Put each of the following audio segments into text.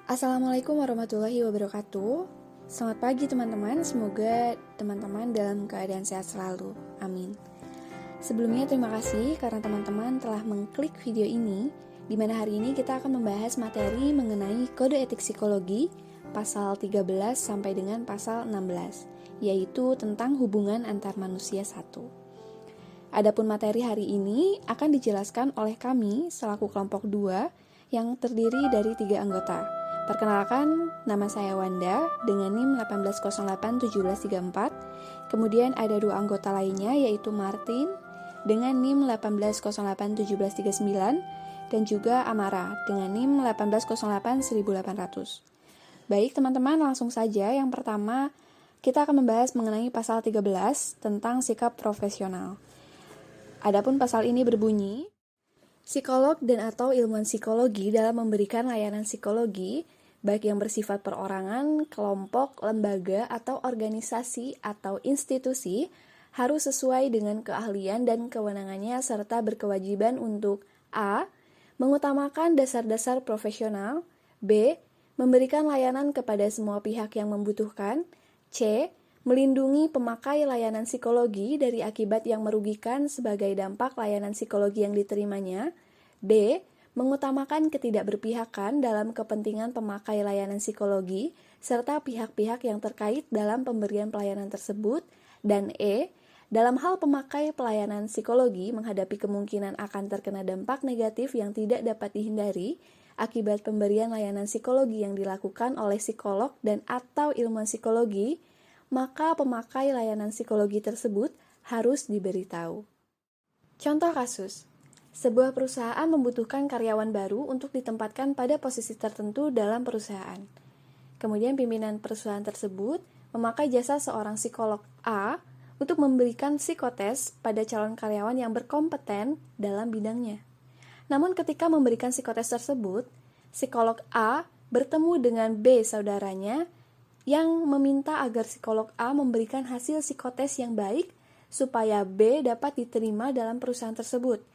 Assalamualaikum warahmatullahi wabarakatuh. Selamat pagi teman-teman, semoga teman-teman dalam keadaan sehat selalu. Amin. Sebelumnya terima kasih karena teman-teman telah mengklik video ini, di mana hari ini kita akan membahas materi mengenai kode etik psikologi pasal 13 sampai dengan pasal 16, yaitu tentang hubungan antar manusia satu. Adapun materi hari ini akan dijelaskan oleh kami selaku kelompok 2 yang terdiri dari 3 anggota. Perkenalkan, nama saya Wanda dengan NIM 18081734. Kemudian ada 2 anggota lainnya yaitu Martin dengan NIM 18081739 dan juga Amara dengan NIM 18081800. Baik teman-teman, langsung saja. Yang pertama, kita akan membahas mengenai pasal 13 tentang sikap profesional. Adapun pasal ini berbunyi, psikolog dan atau ilmuwan psikologi dalam memberikan layanan psikologi baik yang bersifat perorangan, kelompok, lembaga, atau organisasi atau institusi harus sesuai dengan keahlian dan kewenangannya serta berkewajiban untuk A. Mengutamakan dasar-dasar profesional, B. Memberikan layanan kepada semua pihak yang membutuhkan, C. Melindungi pemakai layanan psikologi dari akibat yang merugikan sebagai dampak layanan psikologi yang diterimanya, D. Mengutamakan ketidakberpihakan dalam kepentingan pemakai layanan psikologi serta pihak-pihak yang terkait dalam pemberian pelayanan tersebut, dan E. Dalam hal pemakai pelayanan psikologi menghadapi kemungkinan akan terkena dampak negatif yang tidak dapat dihindari akibat pemberian layanan psikologi yang dilakukan oleh psikolog dan atau ilmuwan psikologi, maka pemakai layanan psikologi tersebut harus diberitahu. Contoh kasus, sebuah perusahaan membutuhkan karyawan baru untuk ditempatkan pada posisi tertentu dalam perusahaan. Kemudian pimpinan perusahaan tersebut memakai jasa seorang psikolog A untuk memberikan psikotes pada calon karyawan yang berkompeten dalam bidangnya. Namun ketika memberikan psikotes tersebut, psikolog A bertemu dengan B saudaranya yang meminta agar psikolog A memberikan hasil psikotes yang baik supaya B dapat diterima dalam perusahaan tersebut.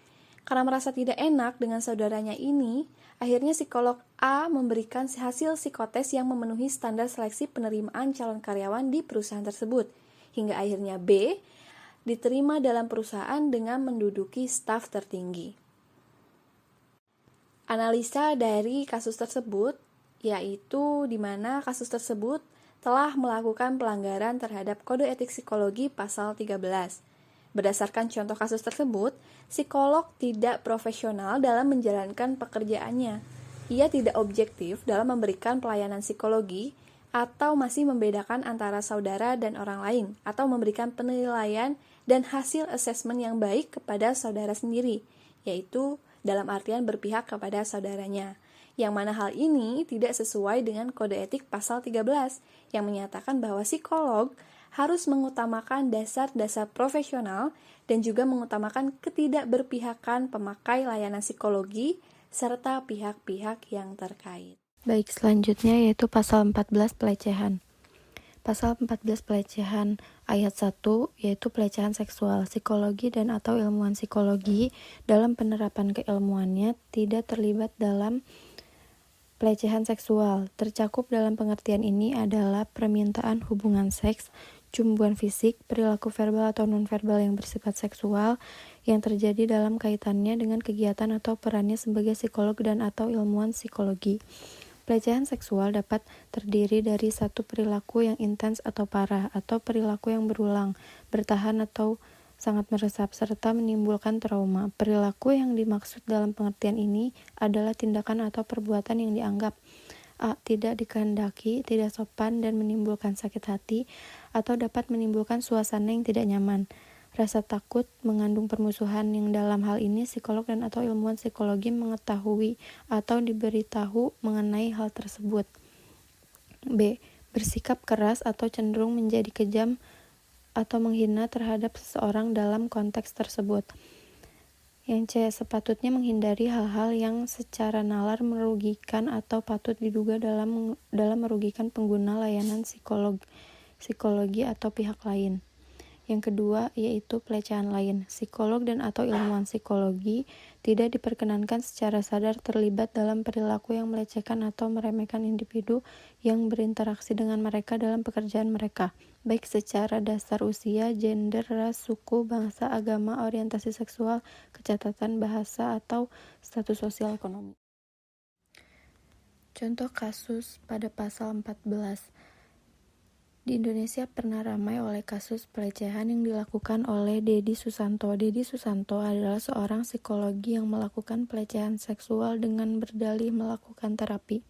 Karena merasa tidak enak dengan saudaranya ini, akhirnya psikolog A memberikan hasil psikotes yang memenuhi standar seleksi penerimaan calon karyawan di perusahaan tersebut, hingga akhirnya B diterima dalam perusahaan dengan menduduki staf tertinggi. Analisa dari kasus tersebut, yaitu di mana kasus tersebut telah melakukan pelanggaran terhadap kode etik psikologi pasal 13. Berdasarkan contoh kasus tersebut, psikolog tidak profesional dalam menjalankan pekerjaannya. Ia tidak objektif dalam memberikan pelayanan psikologi atau masih membedakan antara saudara dan orang lain atau memberikan penilaian dan hasil asesmen yang baik kepada saudara sendiri, yaitu dalam artian berpihak kepada saudaranya. Yang mana hal ini tidak sesuai dengan kode etik pasal 13 yang menyatakan bahwa psikolog harus mengutamakan dasar-dasar profesional dan juga mengutamakan ketidakberpihakan pemakai layanan psikologi serta pihak-pihak yang terkait. Baik, selanjutnya yaitu pasal 14 pelecehan. Pasal 14 pelecehan ayat 1 yaitu pelecehan seksual. Psikologi dan atau ilmuwan psikologi dalam penerapan keilmuannya tidak terlibat dalam pelecehan seksual. Tercakup dalam pengertian ini adalah permintaan hubungan seks, cumbuan fisik, perilaku verbal atau nonverbal yang bersifat seksual yang terjadi dalam kaitannya dengan kegiatan atau perannya sebagai psikolog dan atau ilmuwan psikologi. Pelecehan seksual dapat terdiri dari satu perilaku yang intens atau parah, atau perilaku yang berulang, bertahan atau sangat meresap, serta menimbulkan trauma. Perilaku yang dimaksud dalam pengertian ini adalah tindakan atau perbuatan yang dianggap A. Tidak dikehendaki, tidak sopan, dan menimbulkan sakit hati, atau dapat menimbulkan suasana yang tidak nyaman. Rasa takut mengandung permusuhan yang dalam hal ini psikolog dan atau ilmuwan psikologi mengetahui atau diberitahu mengenai hal tersebut. B. Bersikap keras atau cenderung menjadi kejam atau menghina terhadap seseorang dalam konteks tersebut. Yang C. Sepatutnya menghindari hal-hal yang secara nalar merugikan atau patut diduga dalam merugikan pengguna layanan psikologi atau pihak lain. Yang kedua yaitu pelecehan lain. Psikolog dan atau ilmuwan psikologi tidak diperkenankan secara sadar terlibat dalam perilaku yang melecehkan atau meremehkan individu yang berinteraksi dengan mereka dalam pekerjaan mereka, baik secara dasar usia, gender, ras, suku, bangsa, agama, orientasi seksual, kecatatan bahasa, atau status sosial ekonomi. Contoh kasus pada pasal 14. Di Indonesia pernah ramai oleh kasus pelecehan yang dilakukan oleh Dedi Susanto. Dedi Susanto adalah seorang psikologi yang melakukan pelecehan seksual dengan berdalih melakukan terapi.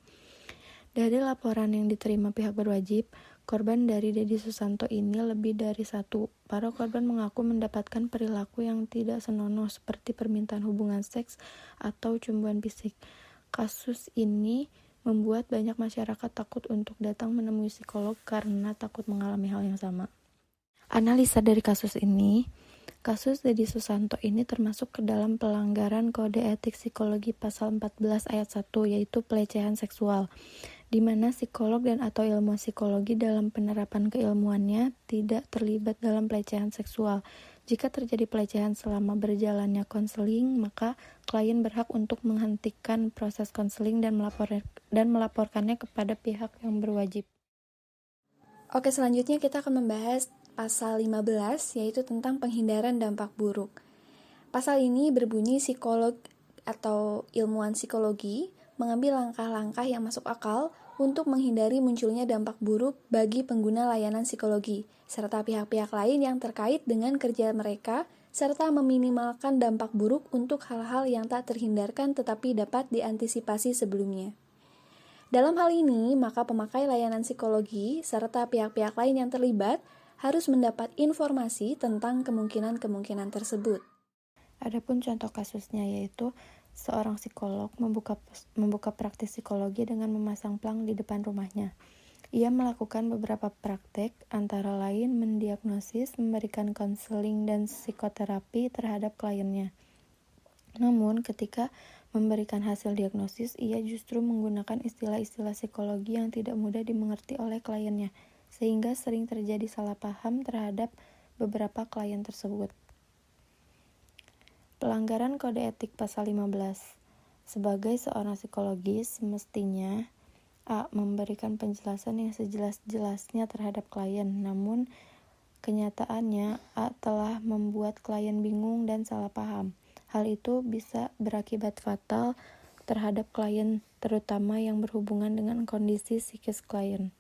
Dari laporan yang diterima pihak berwajib, korban dari Dedi Susanto ini lebih dari satu. Para korban mengaku mendapatkan perilaku yang tidak senonoh seperti permintaan hubungan seks atau cumbuan fisik. Kasus ini membuat banyak masyarakat takut untuk datang menemui psikolog karena takut mengalami hal yang sama. Analisa dari kasus ini, kasus Dedi Susanto ini termasuk ke dalam pelanggaran Kode Etik Psikologi Pasal 14 Ayat 1, yaitu pelecehan seksual, di mana psikolog dan atau ilmuwan psikologi dalam penerapan keilmuannya tidak terlibat dalam pelecehan seksual. Jika terjadi pelecehan selama berjalannya konseling, maka klien berhak untuk menghentikan proses konseling dan melaporkannya kepada pihak yang berwajib. Oke, selanjutnya kita akan membahas pasal 15, yaitu tentang penghindaran dampak buruk. Pasal ini berbunyi psikolog atau ilmuwan psikologi mengambil langkah-langkah yang masuk akal untuk menghindari munculnya dampak buruk bagi pengguna layanan psikologi, serta pihak-pihak lain yang terkait dengan kerja mereka, serta meminimalkan dampak buruk untuk hal-hal yang tak terhindarkan tetapi dapat diantisipasi sebelumnya. Dalam hal ini, maka pemakai layanan psikologi serta pihak-pihak lain yang terlibat harus mendapat informasi tentang kemungkinan-kemungkinan tersebut. Adapun contoh kasusnya yaitu seorang psikolog membuka praktik psikologi dengan memasang plang di depan rumahnya. Ia melakukan beberapa praktek, antara lain mendiagnosis, memberikan konseling dan psikoterapi terhadap kliennya. Namun, ketika memberikan hasil diagnosis, ia justru menggunakan istilah-istilah psikologi yang tidak mudah dimengerti oleh kliennya, sehingga sering terjadi salah paham terhadap beberapa klien tersebut. Pelanggaran Kode Etik Pasal 15. Sebagai seorang psikologis, semestinya A. Memberikan penjelasan yang sejelas-jelasnya terhadap klien, namun kenyataannya A. telah membuat klien bingung dan salah paham. Hal itu bisa berakibat fatal terhadap klien, terutama yang berhubungan dengan kondisi psikis klien.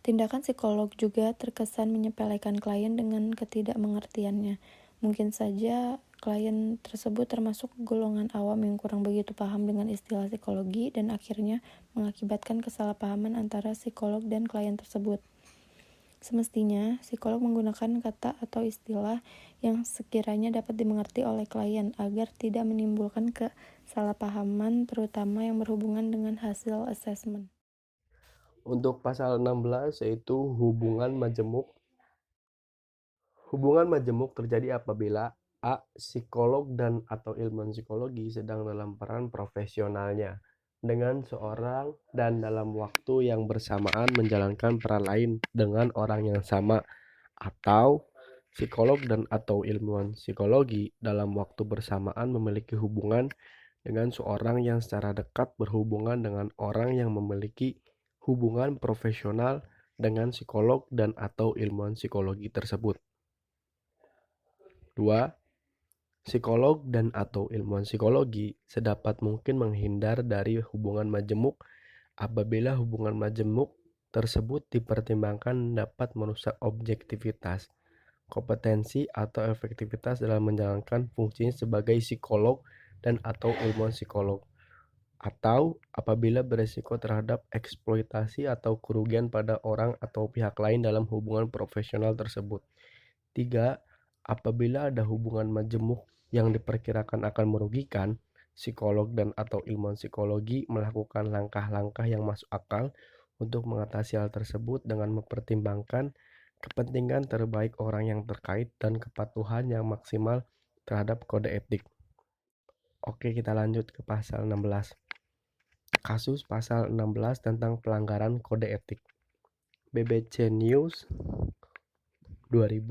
Tindakan psikolog juga terkesan menyepelekan klien dengan ketidakmengertiannya. Mungkin saja klien tersebut termasuk golongan awam yang kurang begitu paham dengan istilah psikologi dan akhirnya mengakibatkan kesalahpahaman antara psikolog dan klien tersebut. Semestinya, psikolog menggunakan kata atau istilah yang sekiranya dapat dimengerti oleh klien agar tidak menimbulkan kesalahpahaman terutama yang berhubungan dengan hasil asesmen. Untuk pasal 16 yaitu hubungan majemuk. Hubungan majemuk terjadi apabila A. Psikolog dan atau ilmuwan psikologi sedang dalam peran profesionalnya dengan seorang dan dalam waktu yang bersamaan menjalankan peran lain dengan orang yang sama, atau psikolog dan atau ilmuwan psikologi dalam waktu bersamaan memiliki hubungan dengan seorang yang secara dekat berhubungan dengan orang yang memiliki hubungan profesional dengan psikolog dan atau ilmuwan psikologi tersebut. 2. Psikolog dan atau ilmuwan psikologi sedapat mungkin menghindar dari hubungan majemuk apabila hubungan majemuk tersebut dipertimbangkan dapat merusak objektivitas, kompetensi atau efektivitas dalam menjalankan fungsinya sebagai psikolog dan atau ilmuwan psikolog, atau apabila beresiko terhadap eksploitasi atau kerugian pada orang atau pihak lain dalam hubungan profesional tersebut. 3. Apabila ada hubungan majemuk yang diperkirakan akan merugikan, psikolog dan atau ilmuwan psikologi melakukan langkah-langkah yang masuk akal untuk mengatasi hal tersebut dengan mempertimbangkan kepentingan terbaik orang yang terkait dan kepatuhan yang maksimal terhadap kode etik. Oke, kita lanjut ke pasal 16. Kasus pasal 16 tentang pelanggaran kode etik. BBC News 2000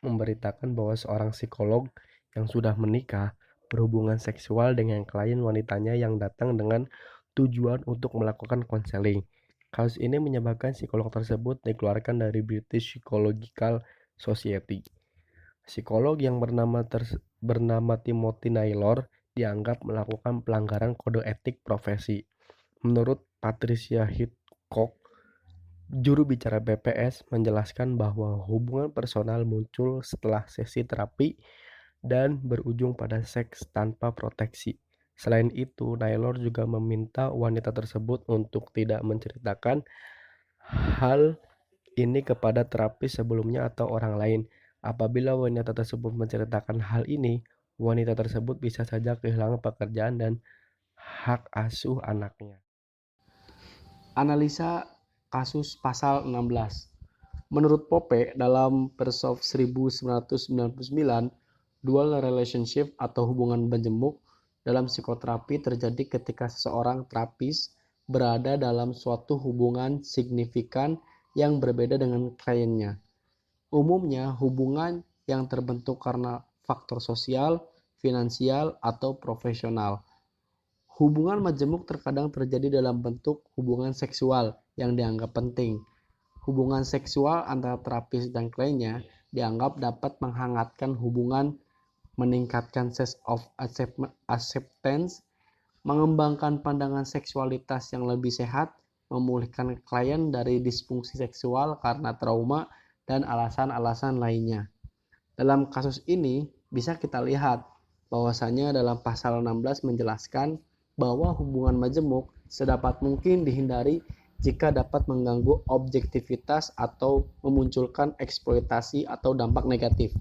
memberitakan bahwa seorang psikolog yang sudah menikah berhubungan seksual dengan klien wanitanya yang datang dengan tujuan untuk melakukan konseling. Kasus ini menyebabkan psikolog tersebut dikeluarkan dari British Psychological Society. Psikolog yang bernama Timothy Naylor dianggap melakukan pelanggaran kode etik profesi. Menurut Patricia Hitchcock, juru bicara BPS menjelaskan bahwa hubungan personal muncul setelah sesi terapi dan berujung pada seks tanpa proteksi. Selain itu, Naylor juga meminta wanita tersebut untuk tidak menceritakan hal ini kepada terapis sebelumnya atau orang lain. Apabila wanita tersebut menceritakan hal ini, wanita tersebut bisa saja kehilangan pekerjaan dan hak asuh anaknya. Analisa kasus pasal 16. Menurut Pope, dalam Persof 1999, dual relationship atau hubungan majemuk dalam psikoterapi terjadi ketika seseorang terapis berada dalam suatu hubungan signifikan yang berbeda dengan kliennya. Umumnya, hubungan yang terbentuk karena faktor sosial, finansial, atau profesional. Hubungan majemuk terkadang terjadi dalam bentuk hubungan seksual yang dianggap penting. Hubungan seksual antara terapis dan kliennya dianggap dapat menghangatkan hubungan, meningkatkan sense of acceptance, mengembangkan pandangan seksualitas yang lebih sehat, memulihkan klien dari disfungsi seksual karena trauma, dan alasan-alasan lainnya. Dalam kasus ini, bisa kita lihat bahwasanya dalam pasal 16 menjelaskan bahwa hubungan majemuk sedapat mungkin dihindari jika dapat mengganggu objektivitas atau memunculkan eksploitasi atau dampak negatif.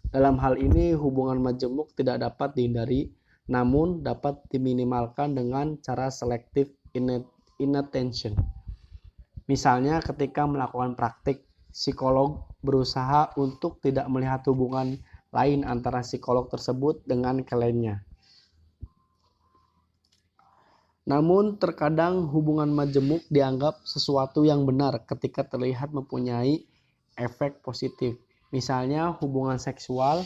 Dalam hal ini, hubungan majemuk tidak dapat dihindari, namun dapat diminimalkan dengan cara selective inattention. Misalnya ketika melakukan praktik, psikolog berusaha untuk tidak melihat hubungan lain antara psikolog tersebut dengan kliennya. Namun terkadang hubungan majemuk dianggap sesuatu yang benar ketika terlihat mempunyai efek positif. Misalnya hubungan seksual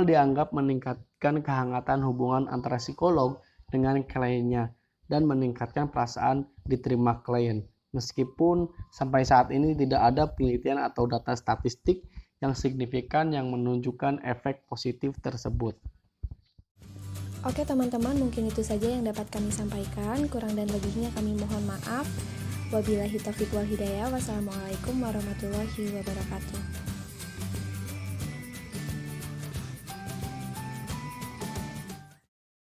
dianggap meningkatkan kehangatan hubungan antara psikolog dengan kliennya dan meningkatkan perasaan diterima klien. Meskipun sampai saat ini tidak ada penelitian atau data statistik yang signifikan yang menunjukkan efek positif tersebut. Oke teman-teman, mungkin itu saja yang dapat kami sampaikan. Kurang dan lebihnya kami mohon maaf. Wabillahi taufiq wal hidayah. Wassalamualaikum warahmatullahi wabarakatuh.